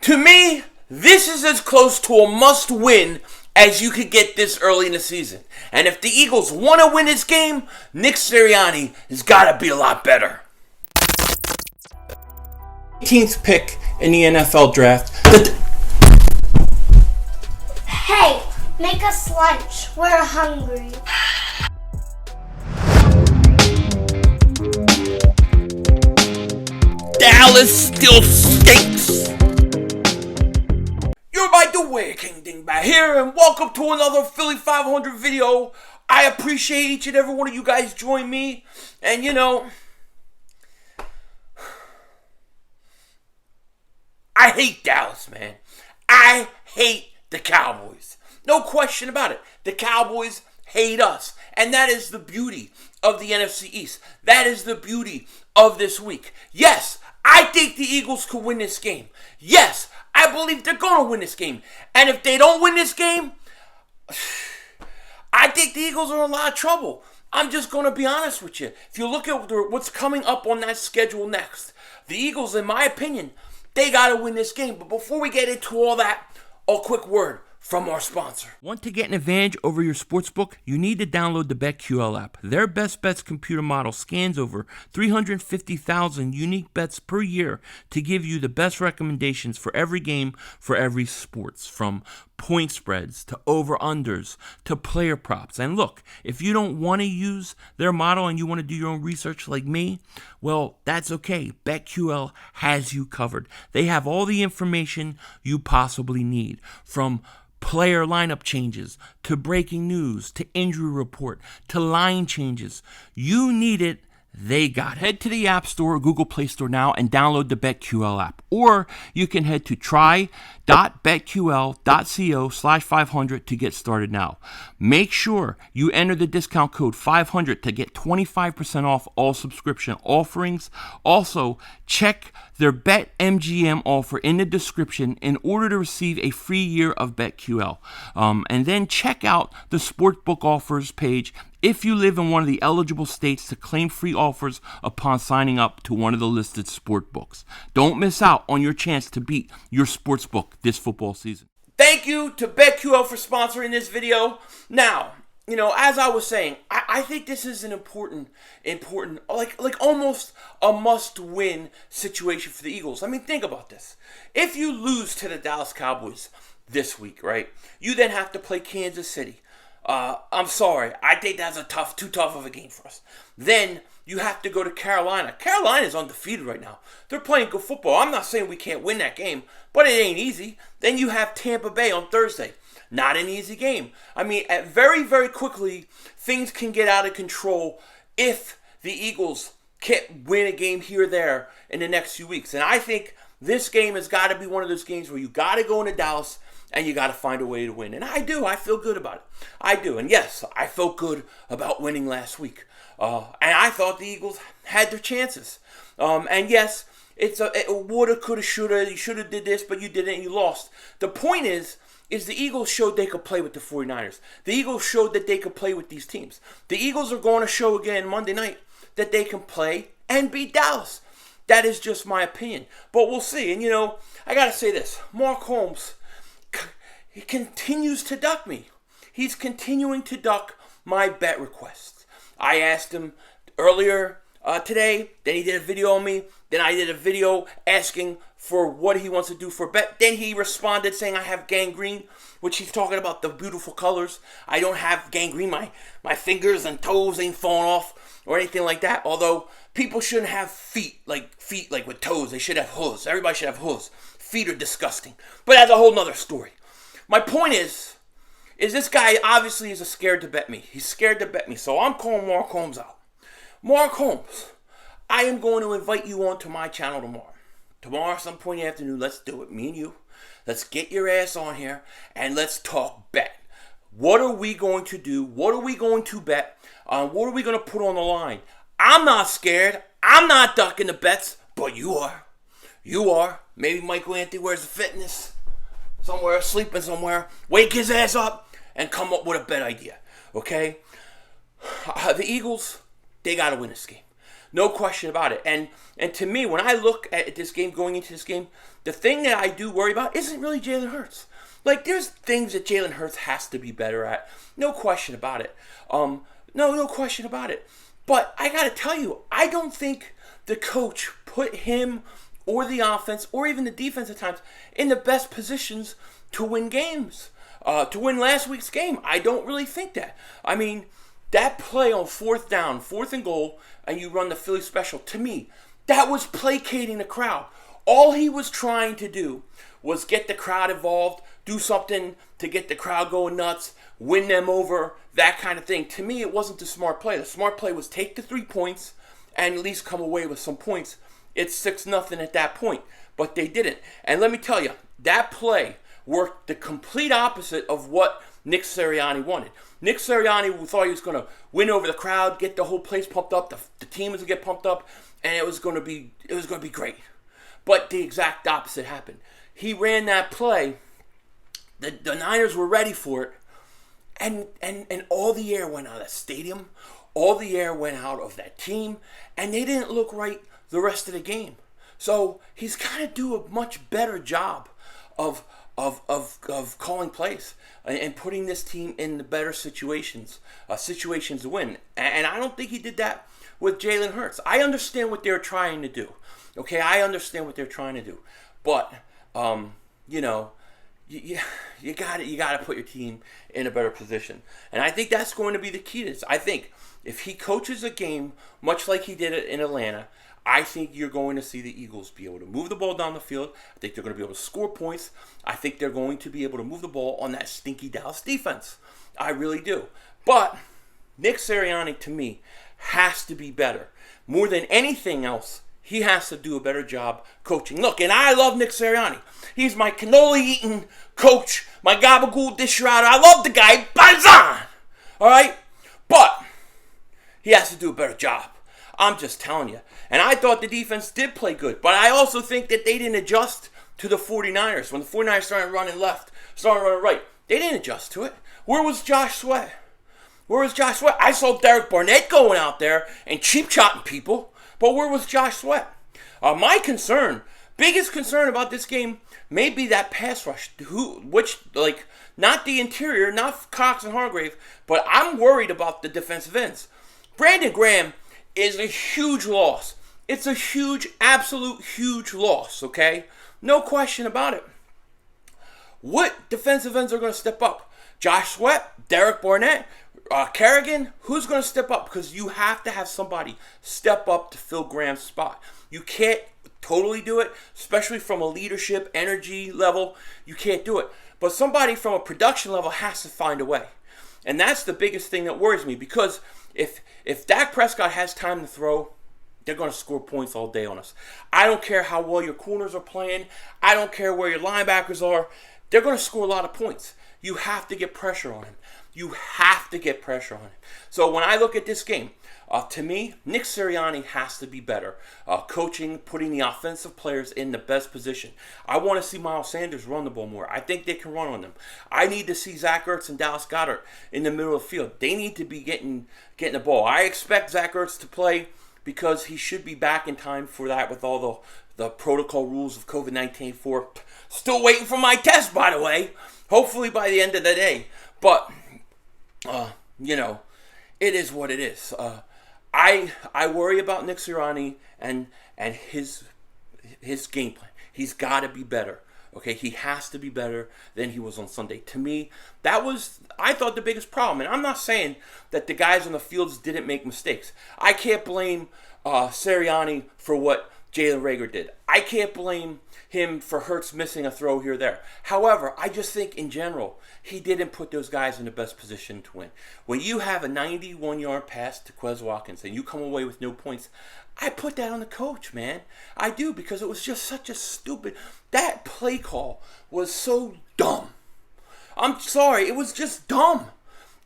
To me, this is as close to a must-win as you could get this early in the season. And if the Eagles want to win this game, Nick Sirianni has got to be a lot better. 18th pick in the NFL draft. Hey, make us lunch. We're hungry. Dallas still stinks. You're by the way, King Dingbat here, and welcome to another Philly 500 video. I appreciate each and every one of you guys join me, and I hate Dallas, man. I hate the Cowboys. No question about it. The Cowboys hate us, and that is the beauty of the NFC East. That is the beauty of this week. Yes, I think the Eagles could win this game. Yes, I believe they're going to win this game. And if they don't win this game, I think the Eagles are in a lot of trouble. I'm just going to be honest with you. If you look at what's coming up on that schedule next, the Eagles, in my opinion, they got to win this game. But before we get into all that, a quick word from our sponsor. Want to get an advantage over your sportsbook? You need to download the BetQL app. Their Best Bets computer model scans over 350,000 unique bets per year to give you the best recommendations for every game, for every sports, from point spreads to over-unders to player props. And look, if you don't want to use their model and you want to do your own research like me, well, that's okay. BetQL has you covered. They have all the information you possibly need, from player lineup changes to breaking news to injury report to line changes. You need it, they got it. Head to the App Store or Google Play Store now and download the BetQL app. Or you can head to try.betql.co/500 to get started now. Make sure you enter the discount code 500 to get 25% off all subscription offerings. Also, check their BetMGM offer in the description in order to receive a free year of BetQL. And then check out the Sportsbook offers page if you live in one of the eligible states to claim free offers upon signing up to one of the listed sport books. Don't miss out on your chance to beat your sportsbook this football season. Thank you to BetQL for sponsoring this video. Now, as I was saying, I think this is an important, like almost a must-win situation for the Eagles. I mean, think about this. If you lose to the Dallas Cowboys this week, right, you then have to play Kansas City. I'm sorry. I think that's too tough of a game for us. Then you have to go to Carolina. Carolina's undefeated right now. They're playing good football. I'm not saying we can't win that game, but it ain't easy. Then you have Tampa Bay on Thursday. Not an easy game. I mean, very, very quickly, things can get out of control if the Eagles can't win a game here or there in the next few weeks. And I think this game has got to be one of those games where you got to go into Dallas and you got to find a way to win. And I do. I feel good about it. I do. And yes, I felt good about winning last week. And I thought the Eagles had their chances. And yes, it woulda, coulda, shoulda. You shoulda did this, but you didn't and you lost. The point is the Eagles showed they could play with the 49ers. The Eagles showed that they could play with these teams. The Eagles are going to show again Monday night that they can play and beat Dallas. That is just my opinion. But we'll see. And, I got to say this. Mark Holmes, he continues to duck me. He's continuing to duck my bet requests. I asked him earlier today, then he did a video on me, then I did a video asking for what he wants to do for a bet. Then he responded saying I have gangrene, which he's talking about the beautiful colors. I don't have gangrene. My fingers and toes ain't falling off or anything like that. Although people shouldn't have feet like with toes. They should have hooves. Everybody should have hooves. Feet are disgusting. But that's a whole nother story. My point is this guy obviously is scared to bet me. He's scared to bet me. So I'm calling Mark Holmes out. Mark Holmes, I am going to invite you onto my channel tomorrow. Tomorrow, some point in the afternoon, let's do it. Me and you. Let's get your ass on here and let's talk bet. What are we going to do? What are we going to bet? What are we going to put on the line? I'm not scared. I'm not ducking the bets, but you are. You are. Maybe Michael Anthony wears the fitness somewhere, sleeping somewhere. Wake his ass up and come up with a bet idea. Okay? The Eagles, they got to win this game. No question about it. And to me, when I look at this game, going into this game, the thing that I do worry about isn't really Jalen Hurts. Like, there's things that Jalen Hurts has to be better at. No question about it. No question about it. But I got to tell you, I don't think the coach put him or the offense or even the defense at times in the best positions to win games. To win last week's game. I don't really think that. I mean, that play on 4th down, 4th and goal, and you run the Philly special, to me, that was placating the crowd. All he was trying to do was get the crowd involved, do something to get the crowd going nuts, win them over, that kind of thing. To me, it wasn't the smart play. The smart play was take the 3 points and at least come away with some points. It's 6-0 at that point, but they didn't. And let me tell you, that play worked the complete opposite of what Nick Sirianni wanted. Nick Sirianni thought he was going to win over the crowd, get the whole place pumped up, the team was going to get pumped up, and it was going to be great. But the exact opposite happened. He ran that play, the Niners were ready for it, and all the air went out of that stadium, all the air went out of that team, and they didn't look right the rest of the game. So he's got to do a much better job of calling plays and putting this team in the better situations to win. And I don't think he did that with Jalen Hurts. I understand what they're trying to do. Okay, I understand what they're trying to do. But, you got to put your team in a better position. And I think that's going to be the key to this. I think if he coaches a game much like he did it in Atlanta, I think you're going to see the Eagles be able to move the ball down the field. I think they're going to be able to score points. I think they're going to be able to move the ball on that stinky Dallas defense. I really do. But Nick Sirianni, to me, has to be better. More than anything else, he has to do a better job coaching. Look, and I love Nick Sirianni. He's my cannoli-eating coach, my gabagool dish router. I love the guy. Banzan! All right? But he has to do a better job. I'm just telling you. And I thought the defense did play good. But I also think that they didn't adjust to the 49ers. When the 49ers started running left, started running right, they didn't adjust to it. Where was Josh Sweat? I saw Derek Barnett going out there and cheap-shotting people. But where was Josh Sweat? My biggest concern about this game may be that pass rush. Not the interior, not Cox and Hargrave, but I'm worried about the defensive ends. Brandon Graham is a huge loss. It's a huge, absolute huge loss, okay? No question about it. What defensive ends are going to step up? Josh Sweat, Derek Barnett, Kerrigan, who's going to step up? Because you have to have somebody step up to fill Graham's spot. You can't totally do it, especially from a leadership, energy level. You can't do it. But somebody from a production level has to find a way. And that's the biggest thing that worries me, because if Dak Prescott has time to throw, they're going to score points all day on us. I don't care how well your corners are playing. I don't care where your linebackers are. They're going to score a lot of points. You have to get pressure on him. So when I look at this game, to me, Nick Sirianni has to be better. Coaching, putting the offensive players in the best position. I want to see Miles Sanders run the ball more. I think they can run on them. I need to see Zach Ertz and Dallas Goedert in the middle of the field. They need to be getting the ball. I expect Zach Ertz to play because he should be back in time for that with all the protocol rules of COVID-19 for. Still waiting for my test, by the way. Hopefully by the end of the day. But, it is what it is. I worry about Nick Sirianni and his game plan. He's got to be better. Okay, he has to be better than he was on Sunday. To me, that was, I thought, the biggest problem. And I'm not saying that the guys on the fields didn't make mistakes. I can't blame Sirianni for what Jalen Reagor did. I can't blame him for Hurts missing a throw here or there. However, I just think in general, he didn't put those guys in the best position to win. When you have a 91-yard pass to Quez Watkins and you come away with no points, I put that on the coach, man. I do, because it was just such a stupid. That play call was so dumb. I'm sorry, it was just dumb.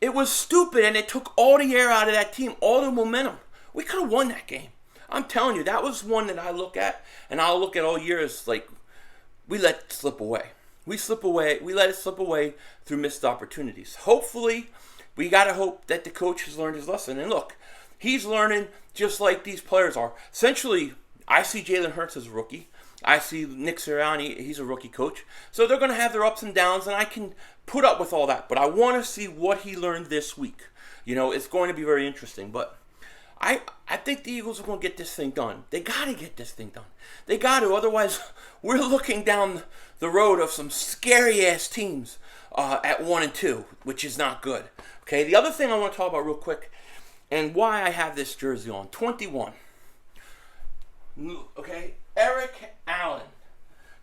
It was stupid, and it took all the air out of that team, all the momentum. We could have won that game. I'm telling you, that was one that I look at, and I'll look at all year as like, we let it slip away. We let it slip away through missed opportunities. Hopefully, we got to hope that the coach has learned his lesson. And look, He's learning just like these players are. Essentially, I see Jalen Hurts as a rookie. I see Nick Sirianni, he's a rookie coach. So they're going to have their ups and downs, and I can put up with all that. But I want to see what he learned this week. It's going to be very interesting. But I think the Eagles are going to get this thing done. They got to get this thing done. They got to. Otherwise, we're looking down the road of some scary-ass teams at 1-2, which is not good. Okay, the other thing I want to talk about real quick, and why I have this jersey on, 21. Okay, Eric Allen,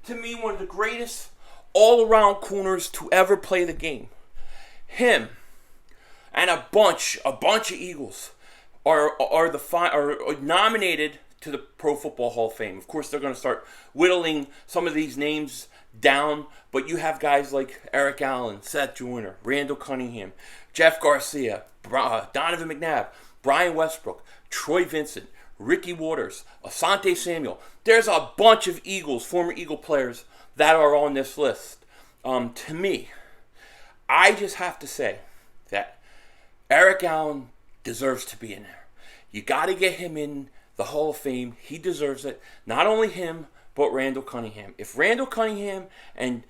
to me, one of the greatest all-around corners to ever play the game. Him and a bunch of Eagles are nominated to the Pro Football Hall of Fame. Of course, they're going to start whittling some of these names down, but you have guys like Eric Allen, Seth Joyner, Randall Cunningham, Jeff Garcia, Donovan McNabb, Brian Westbrook, Troy Vincent, Ricky Waters, Asante Samuel. There's a bunch of Eagles, former Eagle players that are on this list. To me, I just have to say that Eric Allen deserves to be in there. You got to get him in the Hall of Fame. He deserves it. Not only him, but Randall Cunningham. If Randall Cunningham and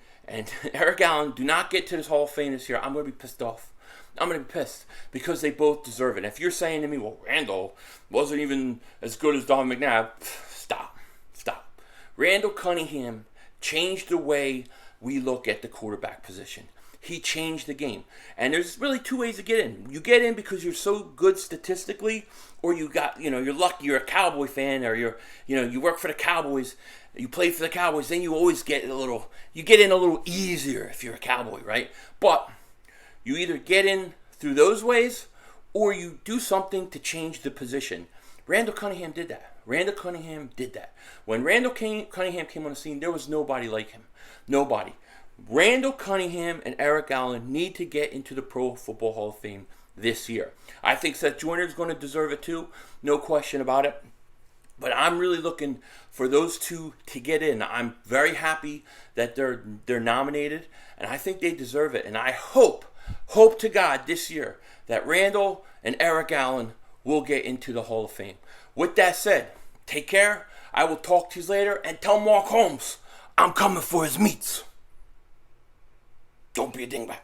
Eric Allen do not get to this Hall of Fame this year, I'm going to be pissed off. I'm going to be pissed because they both deserve it. And if you're saying to me, well, Randall wasn't even as good as Don McNabb, stop. Randall Cunningham changed the way we look at the quarterback position. He changed the game. And there's really two ways to get in. You get in because you're so good statistically, or you're lucky, you're a Cowboy fan, or you work for the Cowboys, you play for the Cowboys, then you always get in a little easier if you're a Cowboy, right? But you either get in through those ways, or you do something to change the position. Randall Cunningham did that. When Randall Cunningham came on the scene, there was nobody like him. Nobody. Randall Cunningham and Eric Allen need to get into the Pro Football Hall of Fame this year. I think Seth Joyner is going to deserve it too, no question about it. But I'm really looking for those two to get in. I'm very happy that they're nominated, and I think they deserve it. And I hope to God this year that Randall and Eric Allen will get into the Hall of Fame. With that said, take care. I will talk to you later, and tell Mark Holmes I'm coming for his meats. Don't be a dingbat.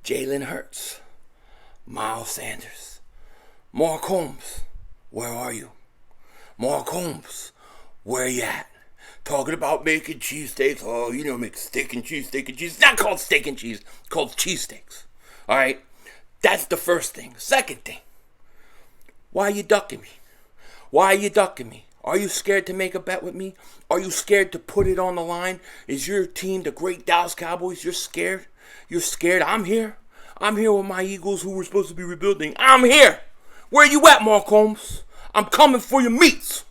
Jalen Hurts, Miles Sanders, Mark Holmes, where are you? Mark Holmes, where you at? Talking about making cheesesteaks. Oh, make steak and cheese. It's not called steak and cheese. It's called cheesesteaks. All right? That's the first thing. Second thing, why are you ducking me? Are you scared to make a bet with me? Are you scared to put it on the line? Is your team the great Dallas Cowboys? You're scared? I'm here. I'm here with my Eagles who were supposed to be rebuilding. I'm here. Where you at, Mark Holmes? I'm coming for your meats.